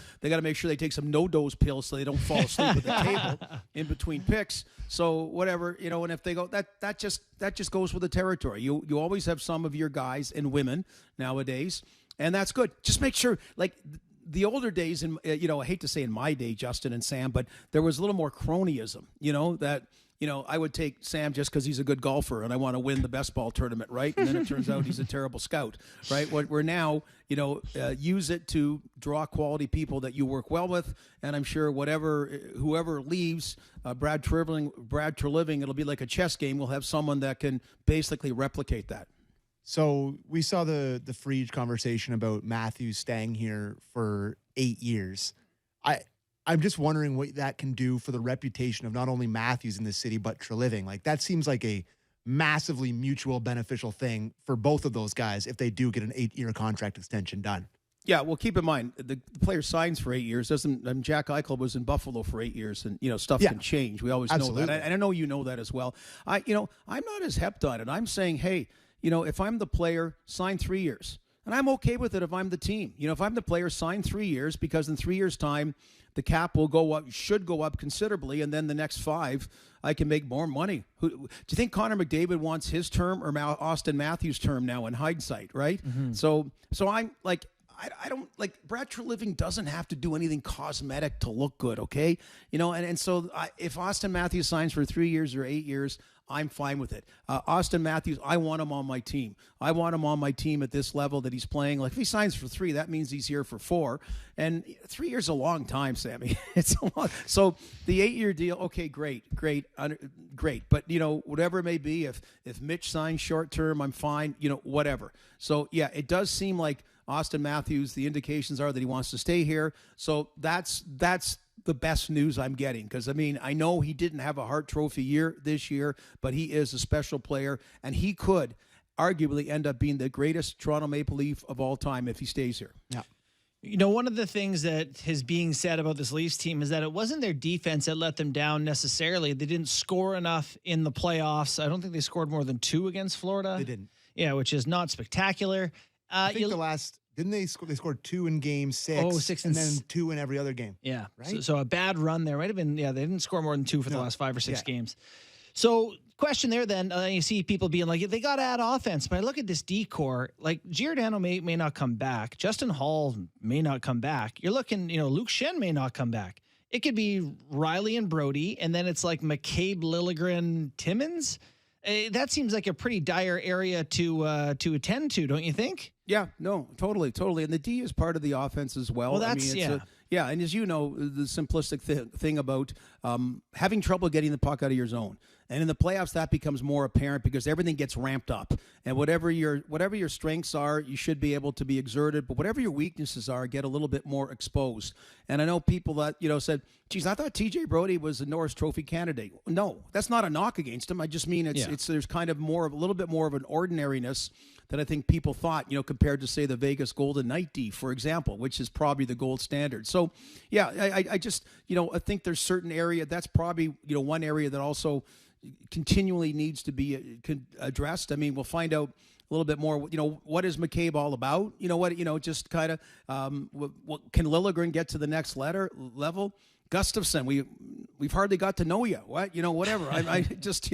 make sure they take some no-dose pills so they don't fall asleep at the table in between picks. So whatever, and if they go, that just goes with the territory. You always have some of your guys and women nowadays. And that's good. Just make sure, like the older days, and I hate to say in my day, Justin and Sam, but there was a little more cronyism. That I would take Sam just because he's a good golfer and I want to win the best ball tournament, right? And then it turns out he's a terrible scout, right? We're now, use it to draw quality people that you work well with. And I'm sure whoever leaves, Brad Treliving, it'll be like a chess game. We'll have someone that can basically replicate that. So we saw the Friedge conversation about Matthews staying here for 8 years. I'm just wondering what that can do for the reputation of not only Matthews in this city, but Treliving. Like, that seems like a massively mutual beneficial thing for both of those guys if they do get an 8-year contract extension done. Yeah, well, keep in mind, the player signs for 8 years. Jack Eichel was in Buffalo for 8 years, and, stuff can change. We always know that. And I know you know that as well. I'm not as hepped on it. I'm saying, hey, if I'm the player, sign 3 years. And I'm okay with it if I'm the team. If I'm the player, sign 3 years, because in 3 years' time, the cap will go up, should go up considerably, and then the next 5, I can make more money. Do you think Connor McDavid wants his term or Austin Matthews' term now in hindsight, right? Mm-hmm. So I'm like, I don't like Brad Treliving doesn't have to do anything cosmetic to look good, okay? So if Austin Matthews signs for 3 years or 8 years, I'm fine with it. Austin Matthews, I want him on my team. I want him on my team at this level that he's playing. Like, if he signs for 3, that means he's here for 4. And 3 years is a long time, Sammy. It's a long. So the 8-year deal, okay, great. But whatever it may be, if Mitch signs short term, I'm fine. Whatever. So yeah, it does seem like Austin Matthews, the indications are that he wants to stay here. So that's the best news I'm getting, because I know he didn't have a Hart Trophy year this year, but he is a special player, and he could arguably end up being the greatest Toronto Maple Leaf of all time if he stays here. Yeah. One of the things that is being said about this Leafs team is that it wasn't their defense that let them down necessarily. They didn't score enough in the playoffs. I don't think they scored more than 2 against Florida. They didn't. Yeah, which is not spectacular. I think didn't they score? They scored 2 in game 6, 6 and then 2 in every other game. Yeah, right. So a bad run there might have been. Yeah, they didn't score more than 2 for the last 5 or 6 games. So question there then, you see people being like, they got to add offense. But I look at this decor, like Giordano may not come back. Justin Hall may not come back. You're looking, Luke Schenn may not come back. It could be Riley and Brody, and then it's like McCabe, Liljegren, Timmins. That seems like a pretty dire area to attend to, don't you think? Yeah, no, totally. And the D is part of the offense as well. Well, that's, yeah, and as you know, the simplistic thing about having trouble getting the puck out of your zone. And in the playoffs, that becomes more apparent because everything gets ramped up. And whatever your strengths are, you should be able to be exerted. But whatever your weaknesses are, get a little bit more exposed. And I know people that, said, geez, I thought TJ Brodie was a Norris Trophy candidate. No, that's not a knock against him. I just mean there's kind of a little bit more of an ordinariness that I think people thought, compared to, say, the Vegas Golden Knight D, for example, which is probably the gold standard. So, yeah, I just, I think there's certain area that's probably, one area that also continually needs to be addressed. I mean, we'll find out a little bit more, what is McCabe all about? Just kind of, can Liljegren get to the next level? Gustafsson, we've hardly got to know you. What, whatever. I just,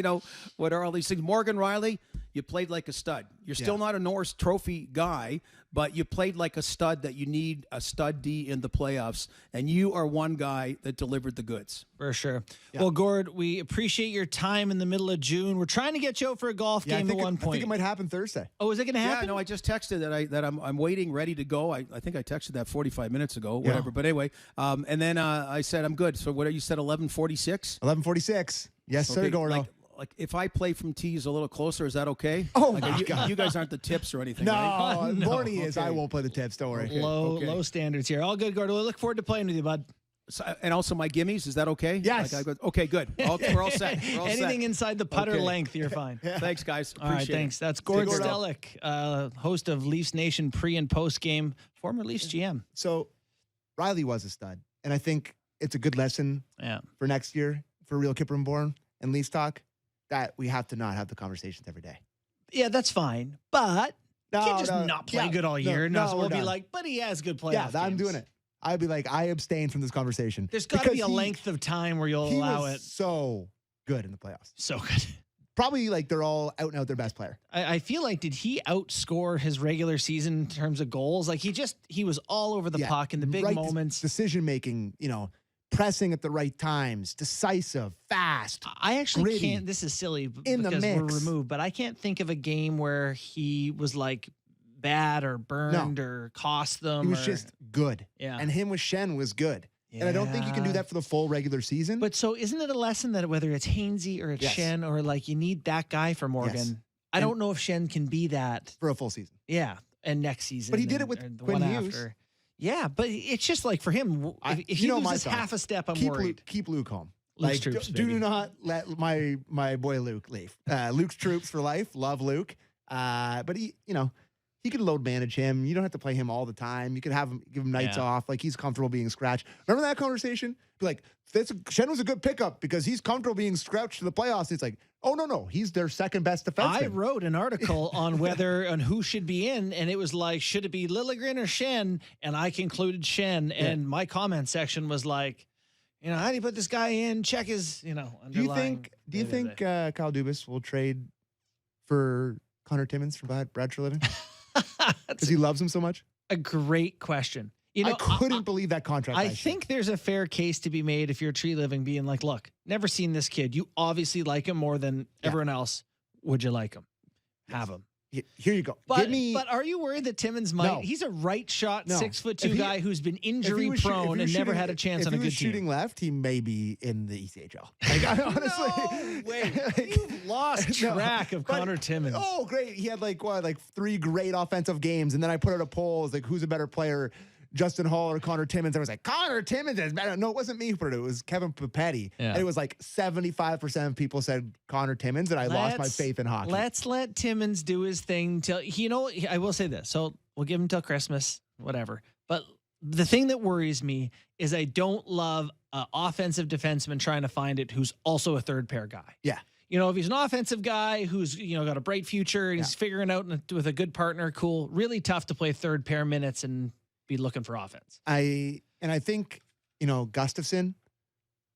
what are all these things? Morgan Riley, you played like a stud. You're still not a Norris Trophy guy, but you played like a stud that you need a stud D in the playoffs, and you are one guy that delivered the goods. For sure. Yeah. Well, Gord, we appreciate your time in the middle of June. We're trying to get you out for a golf game at one point. I think it might happen Thursday. Oh, is it going to happen? Yeah, no, I just texted that I'm waiting, ready to go. I think I texted that 45 minutes ago, whatever. Yeah. But anyway, and then I said I'm good. So what you said, 11:46? 11:46. Yes, okay, sir, Gordo. Like if I play from tees a little closer, is that okay? Oh, my God. You guys aren't the tips or anything, no, right? No, Bourne is. I won't play the tips. Don't worry. Low standards here. All good, Gordo. We look forward to playing with you, bud. So, and also my gimmies, is that okay? Yes. Okay, good. We're all set. Anything inside the putter length, you're fine. Thanks, guys. All right, thanks. That's Gord Stellick, host of Leafs Nation pre- and post-game, former Leafs GM. So Riley was a stud, and I think it's a good lesson for next year for real Kyper Bourne and Leafs talk that we have to not have the conversations every day. Yeah, that's fine, but you can't just not play good all year. We'll be like, but he has good playoff games. I'm doing it. I'd be like, I abstain from this conversation. There's got to be a length of time where you'll allow it. So good in the playoffs. So good. Probably like they're all out and out their best player. I feel like, did he outscore his regular season in terms of goals? Like he was all over the puck in the big moments. Decision making, pressing at the right times, decisive, fast. I actually gritty, can't. This is silly in because the mix. We're removed, but I can't think of a game where he was like bad or burned or cost them. He was just good. Yeah. And him with Schenn was good. Yeah. And I don't think you can do that for the full regular season. But so isn't it a lesson that whether it's Hainsey or it's Schenn or like you need that guy for Morgan? Yes. I don't know if Schenn can be that for a full season. Yeah. And next season. But he did it with Quinn Hughes. After. Yeah, but it's just like for him, if he loses half a step, I'm worried. Keep Luke home. Luke's troops, do not let my boy Luke leave. Luke's troops for life. Love Luke. But he could load manage him. You don't have to play him all the time. You could give him nights off. Like he's comfortable being scratched. Remember that conversation? Be like, Schenn was a good pickup because he's comfortable being scratched to the playoffs. It's like, oh no, he's their second best defenseman. I wrote an article on who should be in, and it was like, should it be Liljegren or Schenn? And I concluded Schenn, and my comment section was like, how do you put this guy in? Check his, underlying. Do you think Kyle Dubas will trade for Connor Timmins for Brad Treliving? Because he loves him so much? A great question. I couldn't believe that contract. I think there's a fair case to be made if you're Treliving being like, look, never seen this kid. You obviously like him more than everyone else. Would you like him? Have him. Here you go. But are you worried that Timmins might? No. He's a right shot, 6'2" guy who's been injury prone and never had a chance on a good team. If he was shooting left, he may be in the ECHL. Like, honestly, no way. You've lost track of Connor Timmins. Oh, great. He had like 3 great offensive games, and then I put out a poll. It's like, who's a better player, Justin Hall or Connor Timmins? I was like, Connor Timmins is better. No, it wasn't me who put it. It was Kevin Papetti. Yeah. And it was like 75% of people said Connor Timmins, and I lost my faith in hockey. Let's let Timmins do his thing till I will say this. So we'll give him till Christmas, whatever. But the thing that worries me is I don't love an offensive defenseman trying to find it who's also a third pair guy. Yeah. If he's an offensive guy who's, got a bright future and he's figuring out with a good partner, cool. Really tough to play third pair minutes and be looking for offense. I think, Gustafsson,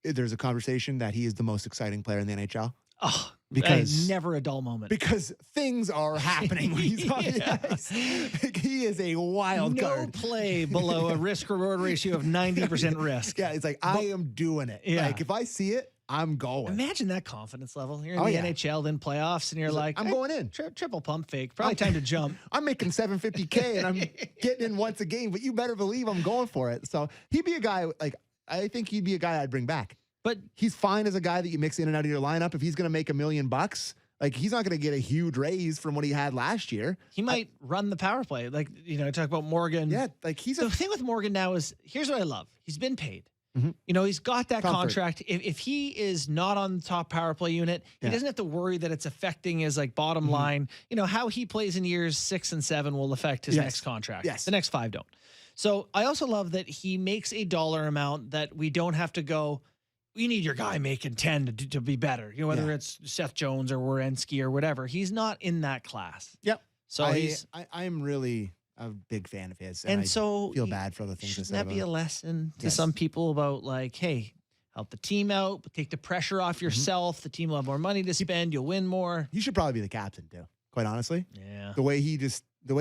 there's a conversation that he is the most exciting player in the NHL. Oh, because never a dull moment. Because things are happening when he's on the ice. Like, he is a wild card. No play below a risk-reward ratio of 90% risk. Yeah, it's like, I am doing it. Yeah. Like, if I see it, I'm going. Imagine that confidence level. You're in the NHL, then playoffs, and you're like, I'm going in. Triple pump fake. Probably time to jump. I'm making $750K, and I'm getting in once a game, but you better believe I'm going for it. So he'd be a guy, I think he'd be a guy I'd bring back. But he's fine as a guy that you mix in and out of your lineup. If he's going to make $1 million, like he's not going to get a huge raise from what he had last year. he might run the power play. Like, talk about Morgan. Yeah, like he's The thing with Morgan now is, here's what I love. He's been paid. Mhm. He's got that Comfort. contract. If he is not on the top power play unit, he Yeah. doesn't have to worry that it's affecting his like bottom line. How he plays in years 6 and 7 will affect his Yes. next contract. Yes. The next 5 don't. So I also love that he makes a dollar amount that we don't have to go, we need your guy making 10 to be better. Whether Yeah. it's Seth Jones or Werenski or whatever. He's not in that class. Yep. So I'm really a big fan of his. and I so feel bad for other things. shouldn't I said that be a about him. lesson to Yes. some people about like, hey, help the team out, but take the pressure off yourself. The team will have more money to spend. You'll win more. He should probably be the captain too, quite honestly. Yeah. The way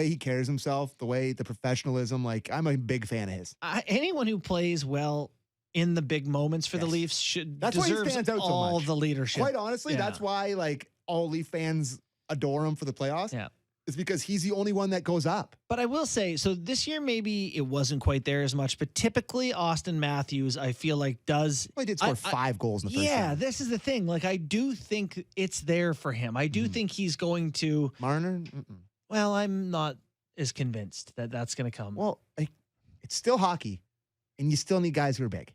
he carries himself, the professionalism, like I'm a big fan of his. Anyone who plays well in the big moments for the Yes. Leafs should That's why he deserves stands out so all much. the leadership. Quite honestly, Yeah. that's why like all Leaf fans adore him for the playoffs. Yeah. It's because he's the only one that goes up. But I will say, so this year maybe it wasn't quite there as much, but typically Austin Matthews, I feel like does. Well, he did score 5 goals in the first Yeah, round. this is the thing. Like I do think it's there for him. I do think he's going to. Marner? Mm-mm. Well, I'm not as convinced that that's going to come. Well, it's still hockey, and you still need guys who are big.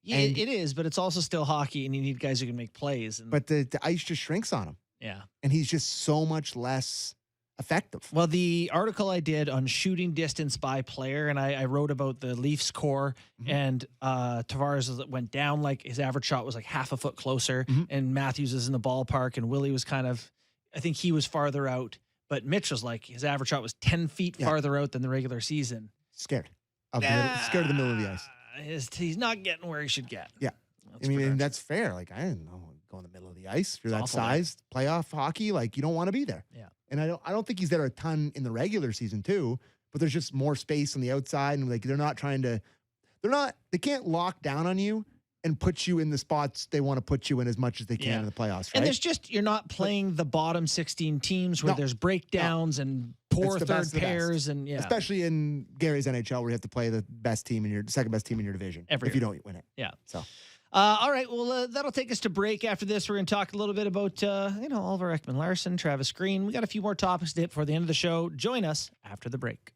Yeah, and- it is, but it's also still hockey, and you need guys who can make plays. And But the ice just shrinks on him, yeah. and he's just so much less effective. Well, the article I did on shooting distance by player, and I wrote about the Leafs core, and Tavares went down, like his average shot was like half a foot closer, and Matthews is in the ballpark, and Willie was I think he was farther out, but Mitch was like, his average shot was 10 feet farther out than the regular season. Scared of the middle of the ice. He's not getting where he should get. Yeah. That's I mean, for and darn that's fair. Like, I don't know, go in the middle of the ice. If you're It's that awful, size, playoff hockey, like you don't want to be there. Yeah. And I don't think he's there a ton in the regular season too, but there's just more space on the outside. And like, they can't lock down on you and put you in the spots they want to put you in as much as they can Yeah. in the playoffs, right? And there's you're not playing the bottom 16 teams where No. there's breakdowns and poor It's the third best of the best. pairs. And yeah. Especially in Gary's NHL where you have to play the second best team in your division Every if you year. don't win it. Yeah. So All right. Well, that'll take us to break. After this, we're going to talk a little bit about, Oliver Ekman-Larsson, Travis Green. We got a few more topics to hit before the end of the show. Join us after the break.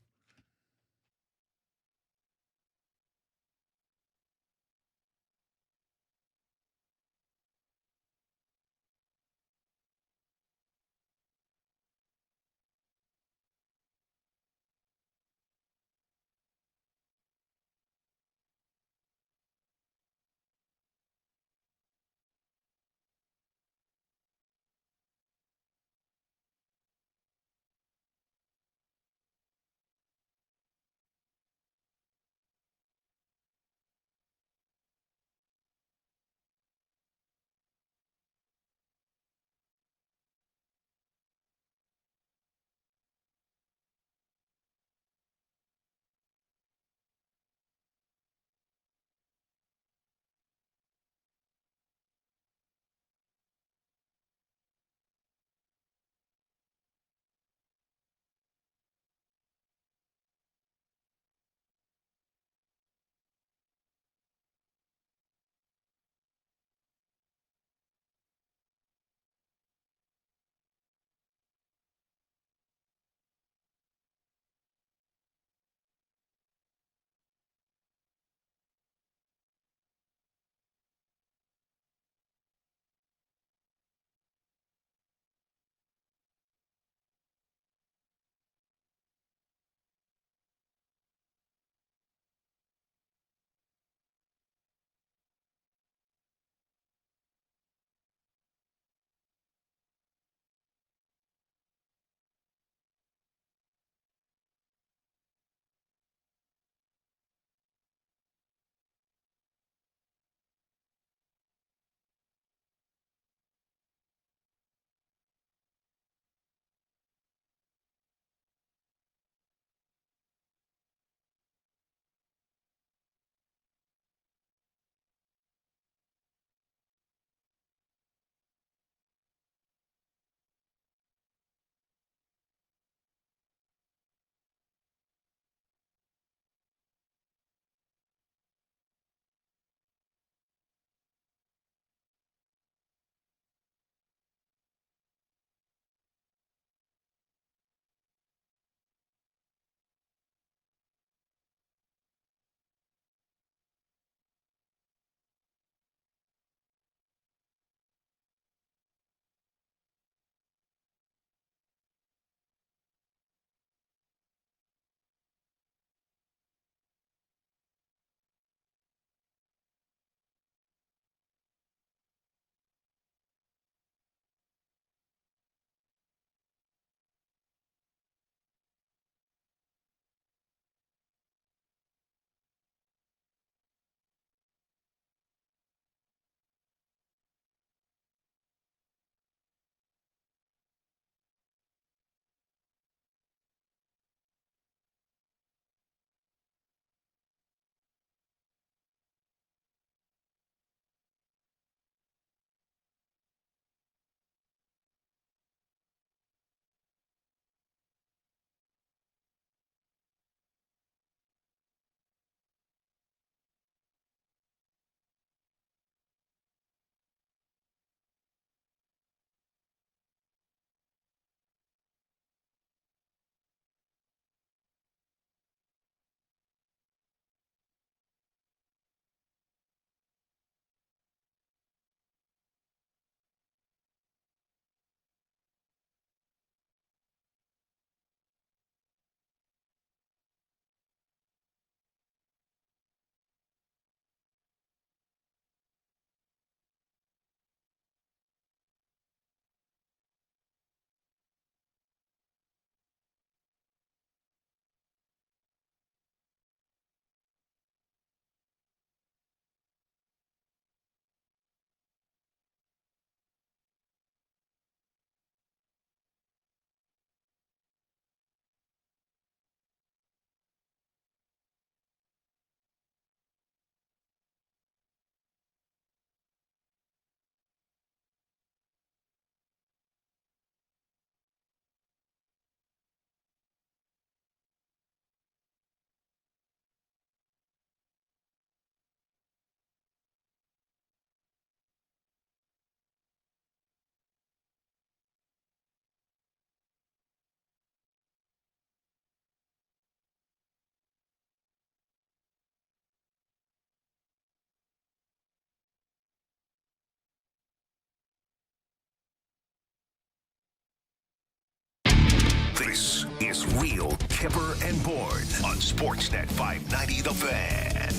This is Real Kyper and Bourne on Sportsnet 590 The Fan.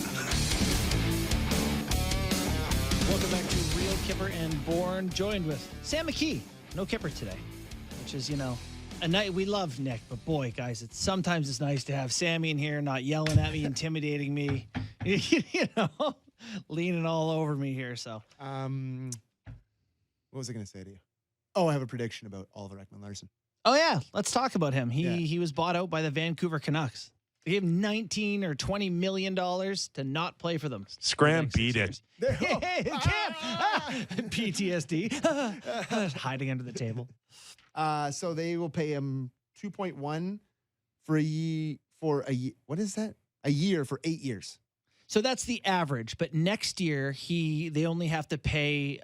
Welcome back to Real Kyper and Bourne, joined with Sam McKee. No Kyper today, which is, a night we love Nick, but boy, guys, sometimes it's nice to have Sammy in here, not yelling at me, intimidating me, leaning all over me here. So, what was I going to say to you? Oh, I have a prediction about Oliver Ekman-Larsson. oh yeah, let's talk about him. He was bought out by the Vancouver Canucks. They gave him $19 or $20 million to not play for them. Scram beat it. Hey, PTSD. Hiding under the table. So they will pay him 2.1 for a year. What is that? A year for 8 years. So that's the average, but next year they only have to pay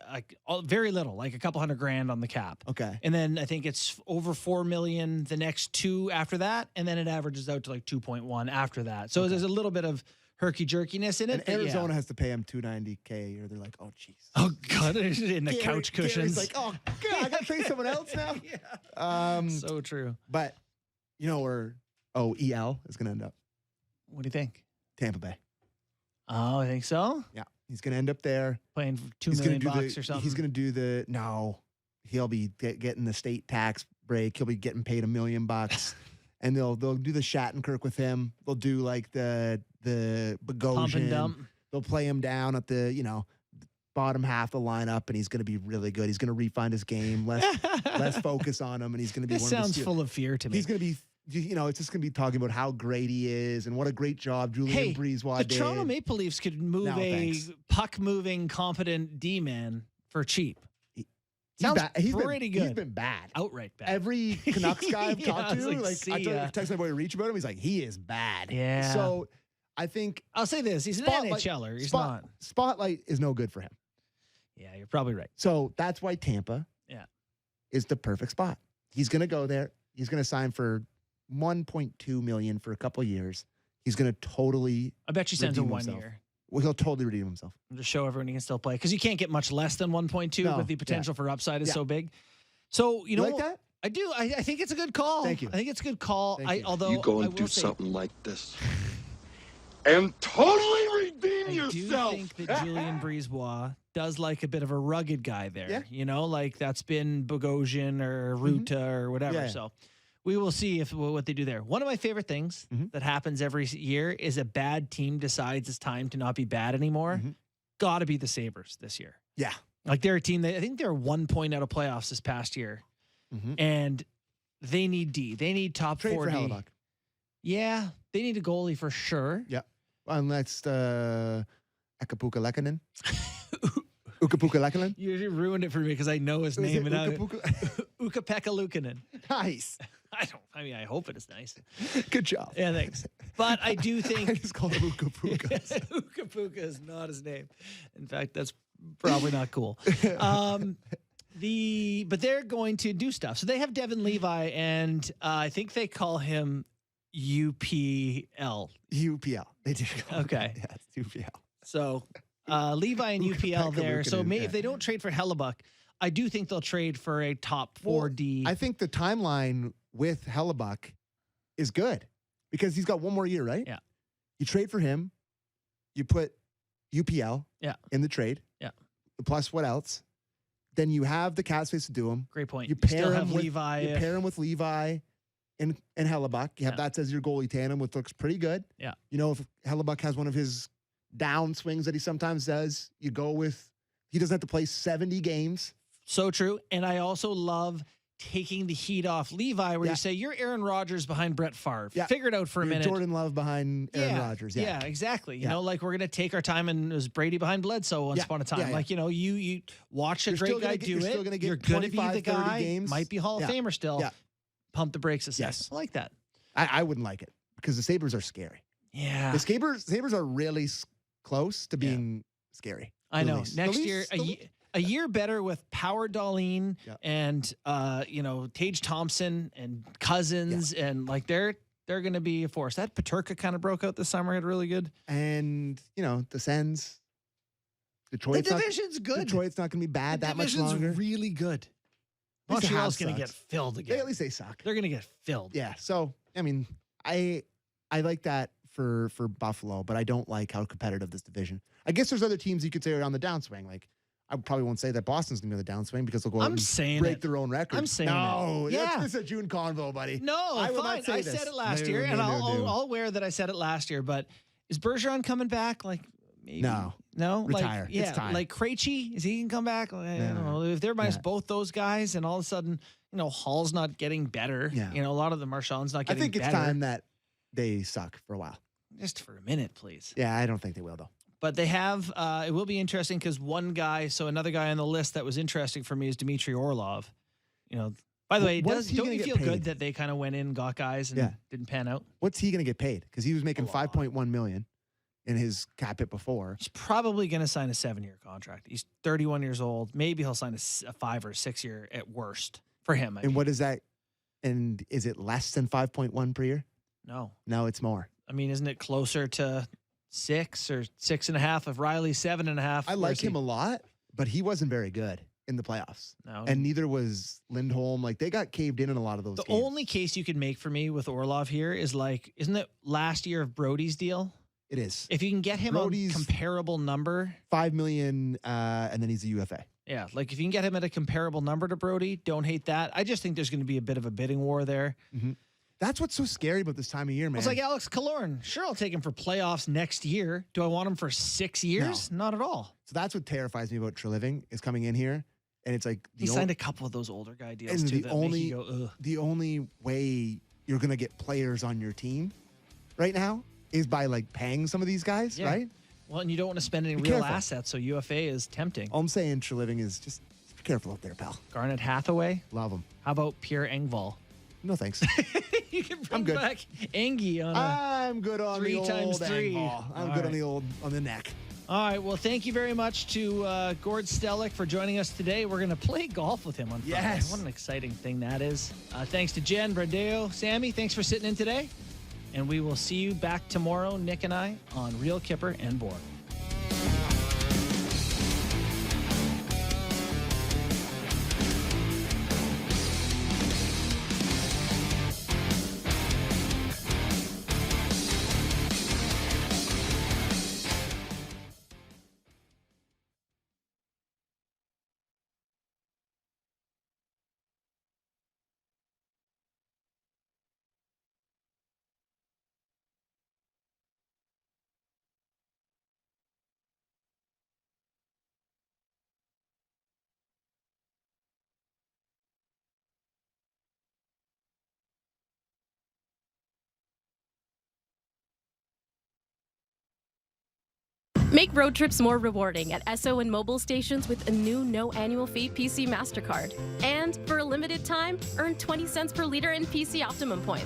very little, like a couple $100,000 on the cap. Okay. And then I think it's over $4 million the next two after that, and then it averages out to like 2.1 after that. So there's a little bit of herky jerkiness in it. And Arizona has to pay him $290K, or they're like, oh jeez. Oh god, in the couch cushions. It's like, oh god, I gotta pay someone else now. So true. But where EL is gonna end up? What do you think? Tampa Bay. Oh, I think so. Yeah, he's gonna end up there. Playing for $2 million or something. He's gonna do he'll be getting the state tax break. He'll be getting paid $1 million, and they'll do the Shattenkirk with him. They'll do like the Bogosian. Pump and dump. They'll play him down at the bottom half of the lineup, and he's gonna be really good. He's gonna refine his game, less focus on him, and he's gonna be. This sounds full of fear to me. He's gonna be. It's just going to be talking about how great he is and what a great job Julian Breezewald did. The Toronto Maple Leafs could move puck-moving, competent D-man for cheap. Sounds pretty good. He's been bad. Outright bad. Every Canucks guy I've talked to, I text my boy Reach about him, he's like, he is bad. Yeah. So I think... I'll say this, he's an NHLer. He's not. Spotlight is no good for him. Yeah, you're probably right. So that's why Tampa is the perfect spot. He's going to go there. He's going to sign for $1.2 million for a couple of years. He's going to totally. I bet you signs a 1 year. Well, he'll totally redeem himself. And just show everyone he can still play, because you can't get much less than 1.2, but the potential for upside is so big. So you know, like that? I do. I think it's a good call. Thank you. I think it's a good call. Although you go and do something like this and totally redeem yourself. I do think that Julian Breezewald does like a bit of a rugged guy there. Yeah. Like that's been Bogosian or Ruta or whatever. Yeah. So we will see what they do there. One of my favorite things that happens every year is a bad team decides it's time to not be bad anymore. Got to be the Sabres this year. Yeah. Like they're a team I think they're 1 point out of playoffs this past year. And they need D. They need top Trade 4 for D. Hellebuck. Yeah. They need a goalie for sure. Yeah. Unless Akapuka Lekanen. Ukapuka Lekanen. You ruined it for me because I know his name. Ukko-Pekka Luukkonen. Nice. I hope it is nice. Good job. Yeah, thanks. But I do think I just called him Ukapuka. Ukko-Pekka is not his name. In fact, that's probably not cool. But they're going to do stuff. So they have Devin Levi, and I think they call him UPL. UPL. They do. Okay. Yeah, it's UPL. So Levi and UPL there. So maybe yeah. if they don't trade for Hellebuck, I do think they'll trade for a top 4D. I think the timeline with Hellebuck is good because he's got one more year, right? Yeah. You trade for him. You put UPL in the trade. Yeah. Plus what else? Then you have the cap space to do him. Great point. You still pair have him with Levi. You pair him with Levi and Hellebuck. You have that as your goalie tandem, which looks pretty good. Yeah. If Hellebuck has one of his down swings that he sometimes does, you go with, he doesn't have to play 70 games. So true. And I also love taking the heat off Levi, where you say, you're Aaron Rodgers behind Brett Favre. Yeah. Figure it out for a minute. Jordan Love behind Aaron Rodgers. Yeah, exactly. You know, like we're going to take our time, and it was Brady behind Bledsoe once upon a time. Like, you watch a great guy do it. You're going to be the guy. Games. Might be Hall of Famer still. Yeah. Pump the brakes a second. Yes. I like that. I wouldn't like it because the Sabres are scary. Yeah. The Sabres are really close to being scary. I know. Next year, a year better with Power Darlene and Tage Thompson and Cousins and like they're going to be a force. That Peterka kind of broke out this summer, had really good. And the Sens, Detroit's the division's good. Detroit's not going to be bad that much longer. Really good. At least the Montreal's Habs going to get sucks. filled again. At least they suck. They're going to get filled. Yeah. So I mean, I like that for Buffalo, but I don't like how competitive this division. I guess there's other teams you could say are on the downswing. Like I probably won't say that Boston's gonna be on the downswing because they'll go out and break their own record. I'm saying no. it. Yeah. This is a June convo, buddy. No, I will fine. not say I this. said it last No, year, no, and no, I'll no. I'll aware that I said it last year. But is Bergeron coming back? Like maybe No. no. Retire. Like, yeah, It's time. like Krejci, is he can come back? I don't know. If they're minus both those guys, and all of a sudden, Hall's not getting better. Yeah. A lot of the Marchand's not I getting think it's better. time that they suck for a while. Just for a minute, please. Yeah, I don't think they will though. But they have, it will be interesting because another guy on the list that was interesting for me is Dmitry Orlov. By the way, What's he don't gonna you get feel paid? good that they kind of went in, got guys, and didn't pan out? What's he going to get paid? Because he was making A lot. $5.1 million in his cap hit before. He's probably going to sign a 7-year contract. He's 31 years old. Maybe he'll sign a 5 or 6 year at worst for him. And what is that? And is it less than 5.1 per year? No. No, it's more. I mean, isn't it closer to 6 or 6.5 of Riley's 7.5? I like him a lot, but he wasn't very good in the playoffs. No. And neither was Lindholm. Like they got caved in a lot of those The games. only case you could make for me with Orlov here is isn't it last year of Brody's deal? It is. If you can get him Brody's a comparable number, $5 million, and then he's a UFA. yeah, like if you can get him at a comparable number to Brody, don't hate that. I just think there's going to be a bit of a bidding war there. That's what's so scary about this time of year, man. It's like Alex Killorn. Sure, I'll take him for playoffs next year. Do I want him for 6 years? Not at all. So that's what terrifies me about Treliving is coming in here, and it's like He signed a couple of those older guy deals and too. the That make you go, ugh. the only way you're gonna get players on your team right now is by like paying some of these guys, Yeah. right? Well, and you don't want to spend any Be real careful. assets, so UFA is tempting. All I'm saying, Treliving is just be careful out there, pal. Garnet Hathaway. Love him. How about Pierre Engvall? No thanks. You can bring I'm good. back Engie on a... I'm good on 3 the old times 3. ball. I'm All good right. on the neck. All right. Well, thank you very much to Gord Stellick for joining us today. We're going to play golf with him on Friday. Yes. What an exciting thing that is. Thanks to Jen, Bradeo, Sammy. Thanks for sitting in today. And we will see you back tomorrow, Nick and I, on Real Kyper and Bourne. Make road trips more rewarding at Esso and mobile stations with a new no annual fee PC MasterCard. And for a limited time, earn 20 cents per liter in PC Optimum points.